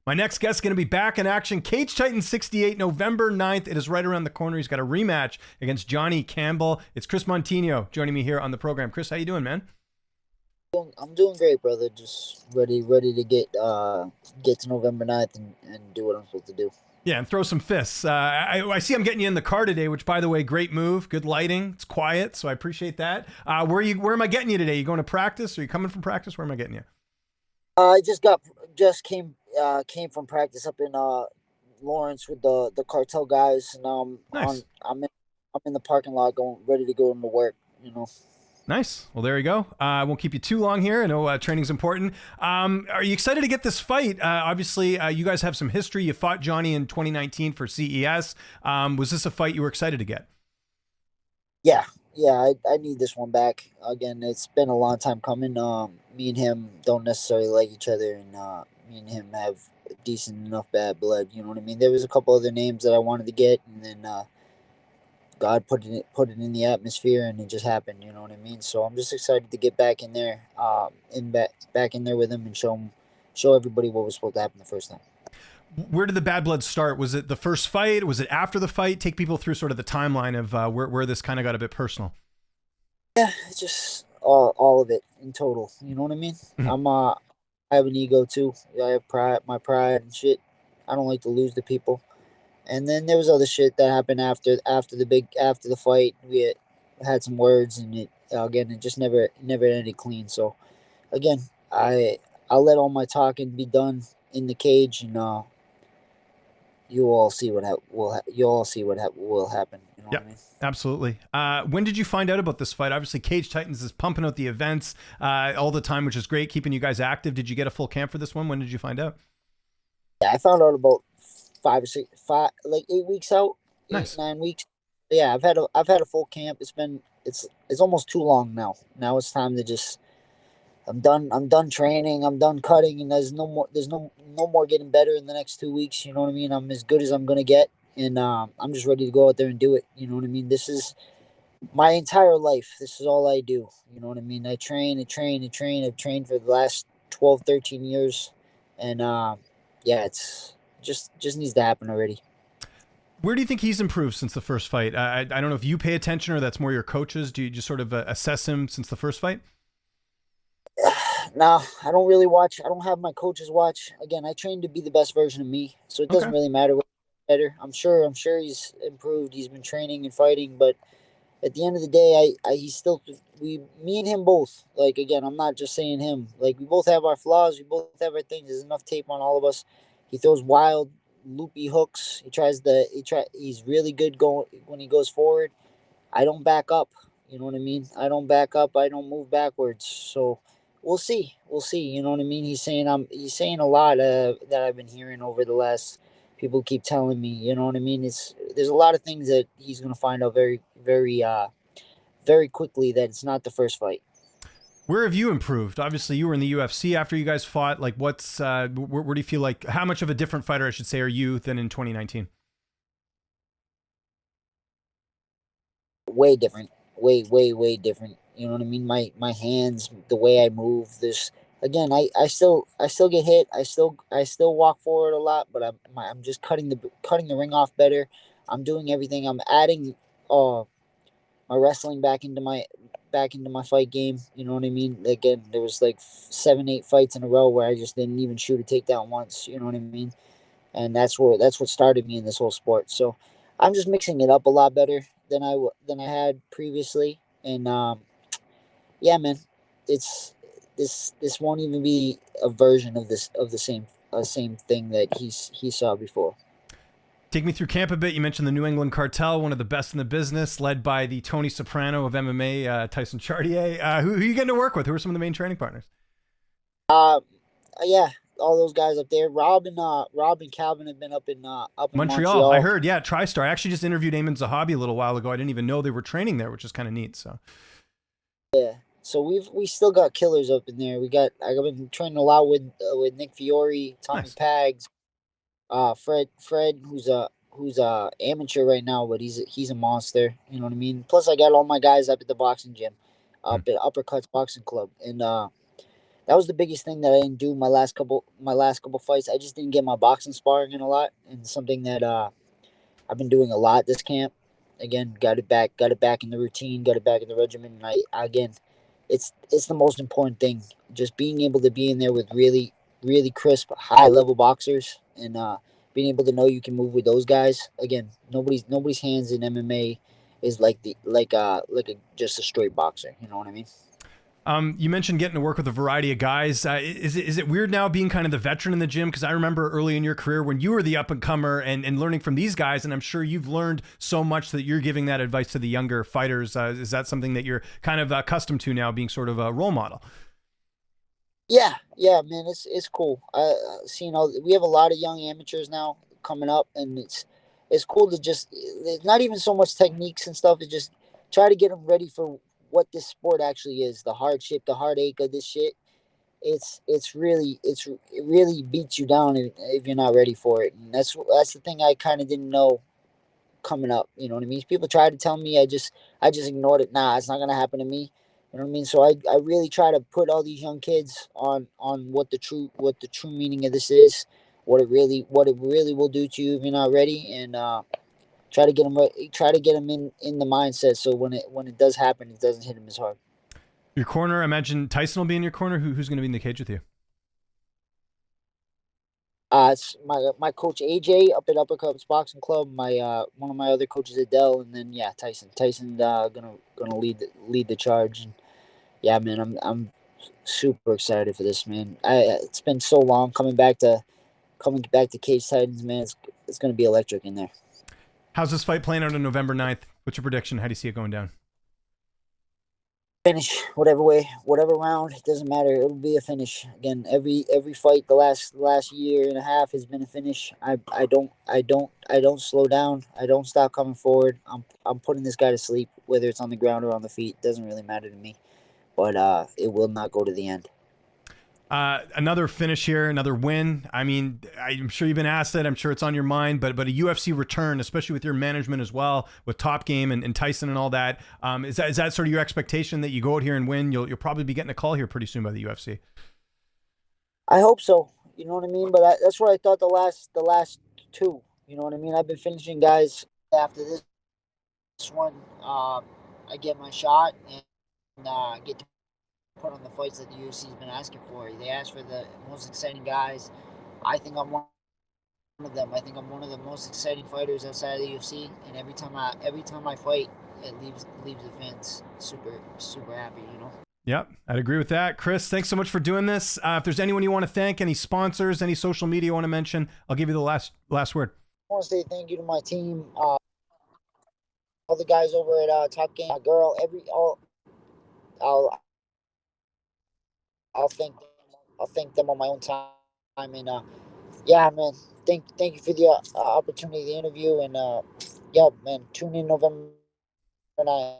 My next guest is going to be back in action. Cage Titans 68, November 9th. It is right around the corner. He's got a rematch against Johnny Campbell. It's Kris Moutinho joining me here on the program. Kris, how you doing, man? I'm doing great, brother. Just ready to get to November 9th and do what I'm supposed to do. Yeah, and throw some fists. I see I'm getting you in the car today, which, by the way, great move. Good lighting. It's quiet, so I appreciate that. Where am I getting you today? You going to practice? Are you coming from practice? Where am I getting you? I just came from practice up in Lawrence with the cartel guys. Now Nice. I'm in the parking lot going ready to go into work. You know. Nice. Well, there you go. I won't keep you too long here. I know training's important. Are you excited to get this fight? Obviously, you guys have some history. You fought Johnny in 2019 for CES. Was this a fight you were excited to get? Yeah. I need this one back again. It's been a long time coming. Me and him don't necessarily like each other, and me and him have decent enough bad blood. You know what I mean? There was a couple other names that I wanted to get, and then God put it in the atmosphere, and it just happened. You know what I mean? So I'm just excited to get back in there, back in there with him, and show everybody what was supposed to happen the first time. Where did the bad blood start? Was it the first fight? Was it after the fight? Take people through sort of the timeline of where this kind of got a bit personal. Yeah, it's just all of it in total. You know what I mean? Mhm. I have an ego too. I have pride, my pride and shit. I don't like to lose to people. And then there was other shit that happened after the fight. Had some words, and it just never ended clean. So again, I'll let all my talking be done in the cage, and you all see you all see will happen. You know what Yep. I mean? Absolutely. When did you find out about this fight? Obviously, Cage Titans is pumping out the events all the time, which is great, keeping you guys active. Did you get a full camp for this one? When did you find out? Yeah, I found out about 8 weeks out, eight Nice. 9 weeks. Yeah, I've had a full camp. It's almost too long now. Now it's time to just I'm done training. I'm done cutting, and there's no more getting better in the next 2 weeks. You know what I mean? I'm as good as I'm gonna get, and I'm just ready to go out there and do it. You know what I mean? This is my entire life. This is all I do. You know what I mean? I train and train and train. I've trained for the last 12, 13 years, and yeah, it's just needs to happen already. Where do you think he's improved since the first fight? I don't know if you pay attention or that's more your coaches. Do you just sort of assess him since the first fight? Nah, I don't really watch. I don't have my coaches watch. Again, I train to be the best version of me, so it doesn't Okay. really matter what better. I'm sure he's improved. He's been training and fighting, but at the end of the day, he's still me and him both. Like again, I'm not just saying him. Like we both have our flaws. We both have our things. There's enough tape on all of us. He throws wild, loopy hooks. He's really good going when he goes forward. I don't back up. You know what I mean? I don't back up. I don't move backwards. So we'll see. We'll see. You know what I mean? He's saying a lot that I've been hearing over the last. People keep telling me. You know what I mean? There's a lot of things that he's gonna find out very quickly that it's not the first fight. Where have you improved? Obviously, you were in the UFC after you guys fought. Like, where do you feel like, how much of a different fighter, I should say, are you than in 2019? Way different. Way different. You know what I mean? My hands, the way I move. This again. I still get hit. I still walk forward a lot, but I'm just cutting the ring off better. I'm doing everything. I'm adding uh my wrestling back into my fight game. You know what I mean? Again, there was like 7 8 fights in a row where I just didn't even shoot a takedown once. You know what I mean? And that's what started me in this whole sport. So I'm just mixing it up a lot better than I had previously. And yeah, man, it's this won't even be a version of this of the same thing that he saw before. Take me through camp a bit. You mentioned the New England Cartel, one of the best in the business, led by the Tony Soprano of MMA, Tyson Chartier. Who are you getting to work with? Who are some of the main training partners? Uh, yeah, all those guys up there. Rob and Calvin have been up in Montreal. I Montreal. heard, yeah, TriStar. I actually just interviewed Eamon Zahabi a little while ago. I didn't even know they were training there, which is kind of neat. So, Yeah. So we still got killers up in there. I've been training a lot with Nick Fiore, Tommy nice. Pags, Fred, who's a amateur right now, but he's a monster. You know what I mean. Plus, I got all my guys up at the boxing gym, Hmm. up at Uppercuts Boxing Club, and that was the biggest thing that I didn't do my last couple fights. I just didn't get my boxing sparring in a lot, and something that I've been doing a lot this camp. Again, got it back in the routine, got it back in the regimen. And again, it's the most important thing. Just being able to be in there with really crisp, high level boxers, and being able to know you can move with those guys. Again, nobody's hands in MMA is like just a straight boxer. You know what I mean? You mentioned getting to work with a variety of guys. Is it weird now being kind of the veteran in the gym? Because I remember early in your career when you were the up and comer and learning from these guys, and I'm sure you've learned so much that you're giving that advice to the younger fighters. Is that something that you're kind of accustomed to now, being sort of a role model? Yeah, man, it's cool. See, we have a lot of young amateurs now coming up, and it's cool to just it's not even so much techniques and stuff. It's just try to get them ready for what this sport actually is, the hardship, the heartache of this shit. It really beats you down if you're not ready for it, and that's the thing I kind of didn't know coming up. You know what I mean? People try to tell me, I just ignored it. Nah, it's not gonna happen to me. You know what I mean? So I really try to put all these young kids on what the true meaning of this is, what it really will do to you if you're not ready, and try to get them in the mindset so when it does happen, it doesn't hit them as hard. Your corner, I imagine Tyson will be in your corner. Who's going to be in the cage with you? It's my coach AJ up at Uppercuts Boxing Club. My one of my other coaches Adele, and then yeah, Tyson. Tyson gonna lead the charge. And yeah, man, I'm super excited for this, man. It's been so long coming back to Cage Titans, man. It's gonna be electric in there. How's this fight playing out on November 9th? What's your prediction? How do you see it going down? Finish whatever way, whatever round. It doesn't matter. It'll be a finish. Again, every fight the last year and a half has been a finish. I don't slow down. I don't stop coming forward. I'm putting this guy to sleep, whether it's on the ground or on the feet. Doesn't really matter to me. But it will not go to the end. Another finish here, another win. I mean, I'm sure you've been asked it. I'm sure it's on your mind, but a UFC return, especially with your management as well, with Top Game and Tyson and all that. Is that sort of your expectation that you go out here and win? You'll probably be getting a call here pretty soon by the UFC. I hope so. You know what I mean. But that's what I thought the last two. You know what I mean. I've been finishing guys after this one. I get my shot and get to put on the fights that the UFC's been asking for. They asked for the most exciting guys. I think I'm one of them. I think I'm one of the most exciting fighters outside of the UFC. And every time I fight, it leaves the fans super happy. You know. Yep, I'd agree with that. Kris, thanks so much for doing this. If there's anyone you want to thank, any sponsors, any social media you want to mention, I'll give you the last word. I want to say thank you to my team, all the guys over at Top Game, my girl, I'll I'll thank them. I'll thank them on my own time. And yeah, man, thank you for the opportunity, the interview, and yeah, man, tune in November 9th.